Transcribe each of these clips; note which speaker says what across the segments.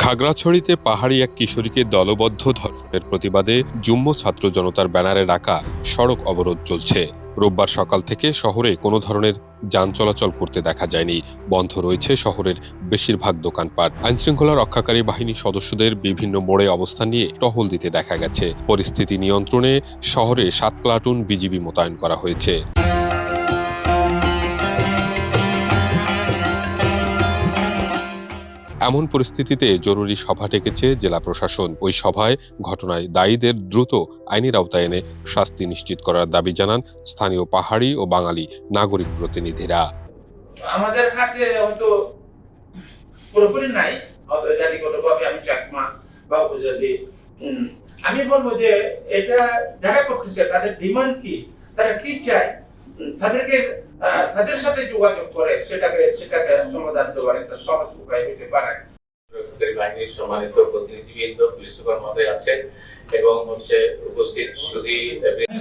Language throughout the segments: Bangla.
Speaker 1: খাগড়াছড়িতে পাহাড়ি এক কিশোরীকে দলবদ্ধ ধর্ষণের প্রতিবাদে যুম্ম ছাত্র জনতার ব্যানারে ডাকা সড়ক অবরোধ চলছে। রোববার সকাল থেকে শহরে কোনো ধরনের যান চলাচল করতে দেখা যায়নি। বন্ধ রয়েছে শহরের বেশিরভাগ দোকানপাট। আইনশৃঙ্খলা রক্ষাকারী বাহিনীর সদস্যদের বিভিন্ন মোড়ে অবস্থান নিয়ে টহল দিতে দেখা গেছে। পরিস্থিতি নিয়ন্ত্রণে শহরে 7 প্লাটুন বিজিবি মোতায়েন করা হয়েছে। এমন পরিস্থিতিতে জরুরি সভা ডেকেছে জেলা প্রশাসন। ওই সভায় ঘটনায় দায়ীদের দ্রুত আইনের আওতায় এনে শাস্তি নিশ্চিত করার দাবি জানান স্থানীয় পাহাড়ি ও বাঙালি নাগরিক প্রতিনিধিরা।
Speaker 2: আমাদের হাতে হয়তো পুরোপুরি নাই, হয়তো জাতিগতভাবে আমি চাকমা বা উপজাতি। আমি বলবো যে এটা যারা করতেছে তাদের ডিমান্ড কি, তারা কি চায়, তাদের সাথে যোগাযোগ করে সেটাকে সমাধান দেওয়ার একটা সহজ উপায় হতে পারে।
Speaker 3: বাহিনীর সম্মানিত প্রতিনিধিবৃন্দ, পুলিশ সুপার মহোদয় আছেন এবং উপস্থিত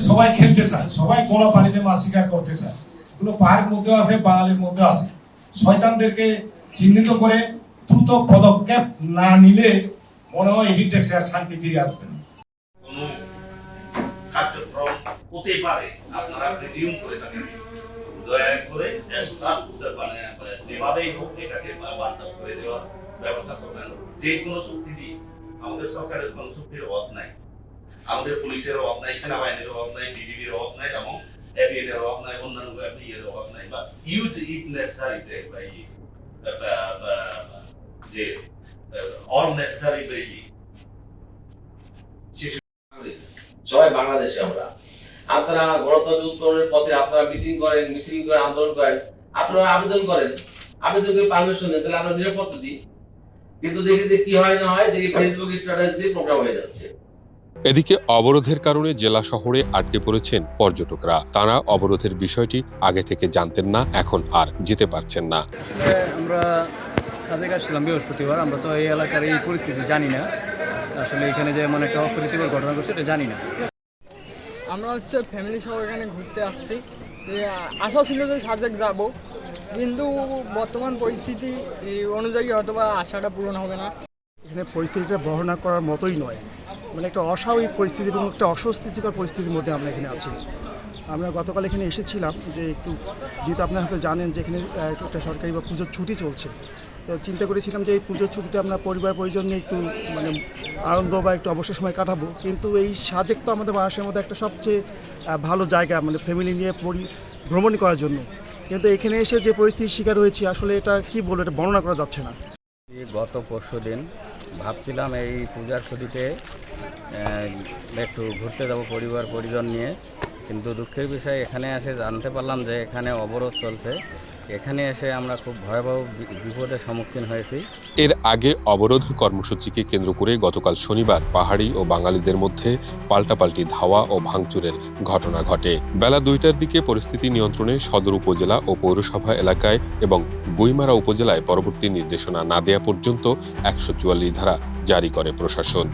Speaker 4: সবাই খেলতে চায়, সবাই গোলা পানিতে মাছ শিকার করতে চায়। এগুলো পাহাড়ের মধ্যে আছে, বাঙালির মধ্যে আছে। শয়তানদেরকে চিহ্নিত করে দ্রুত পদক্ষেপ না নিলে মনে হয় হিটেক্সে আর শান্তি ফিরে আসবে না।
Speaker 5: কোনো কার্যক্রম হতে পারে আপনারা প্রিজিউম করে থাকেন, দয়া করে যেভাবেই হোক এটাকে বাঞ্চাল করে দেওয়ার ব্যবস্থা করবেন। যে কোনো শক্তি দিয়ে, আমাদের সরকারের কোনো শক্তির অভাব নাই, আমাদের পুলিশের অভাব নাই, সেনাবাহিনীর অভাব নাই, বিজিবির অভাব নাই এবং এভিএন এর অভাব নাই, অন্যান্য এর অভাব নাই, বা ইউজ ইফ নেসেসারি যে অল নেসেসারি
Speaker 6: সবাই বাংলাদেশে আমরা। আপনারা গণতন্ত্র উত্তরণের পথে আপনারা মিটিং করেন, মিছিল করেন, আন্দোলন করেন, আপনারা আবেদন করেন, আবেদন করে পারমিশন দেন, তাহলে আমরা নিরাপত্তা দিই। কিন্তু দেখি যে কি হয় না হয়, দেখি ফেসবুক স্ট্যাটাস দিয়ে প্রোগ্রাম হয়ে যাচ্ছে।
Speaker 1: এদিকে অবরোধের কারণে জেলা শহরে আটকে পড়েছেন পর্যটকরা। তারা অবরোধের বিষয়টি আগে থেকে জানতেন না, এখন আর যেতে পারছেন না।
Speaker 7: আমরা সাদেক আসছিলাম বৃহস্পতিবার, আমরা তো এই এলাকার এই পরিস্থিতি জানি না, আসলে এখানে যে এমন একটা অপ্রীতিকর ঘটনা ঘটছে এটা জানি না।
Speaker 8: আমরা ফ্যামিলি সহ এখানে ঘুরতে আসছি, আশা ছিল যে সাজেক যাব, কিন্তু বর্তমান পরিস্থিতি অনুযায়ী হয়তো বা আশাটা পূরণ হবে না।
Speaker 9: এখানে পরিস্থিতিটা বর্ণনা করার মতোই নয়, মানে একটা অস্বাভাবিক পরিস্থিতি এবং একটা অস্বস্তিকর পরিস্থিতির মধ্যে আমরা এখানে আছি। আমরা গতকাল এখানে এসেছিলাম যে একটু, যেহেতু আপনারা হয়তো জানেন যে এখানে একটা সরকারি বা পুজোর ছুটি চলছে, তো চিন্তা করেছিলাম যে এই পুজোর ছুটিতে আমরা পরিবার পরিজন নিয়ে একটু মানে আনন্দ বা একটু অবসর সময় কাটাবো। কিন্তু এই সাজেক তো আমাদের বাংলাদেশের মধ্যে একটা সবচেয়ে ভালো জায়গা, মানে ফ্যামিলি নিয়ে ভ্রমণ করার জন্য। কিন্তু এখানে এসে যে পরিস্থিতির শিকার হয়েছি, আসলে এটা কি বলবো, এটা বর্ণনা করা যাচ্ছে না।
Speaker 10: গত পরশুদিন ভাবছিলাম এই পূজার ছুটিতে একটু ঘুরতে যাব পরিবার পরিজন নিয়ে, কিন্তু দুঃখের বিষয় এখানে এসে জানতে পারলাম যে এখানে অবরোধ চলছে। এখানে এসে আমরা খুব ভয়াবহ বিপদের সম্মুখীন হয়েছি।
Speaker 1: এর আগে অবরোধ কর্মসূচিকে কেন্দ্র করে গতকাল শনিবার পাহাড়ি ও বাঙালিদের মধ্যে পাল্টাপাল্টি ধাওয়া ও ভাঙচুরের ঘটনা ঘটে। বেলা 2টার দিকে পরিস্থিতি নিয়ন্ত্রণে সদর উপজেলা ও পৌরসভা এলাকায় এবং গুইমারা উপজেলায় পরবর্তী নির্দেশনা না দেয়া পর্যন্ত 144 ধারা জারি করে প্রশাসন।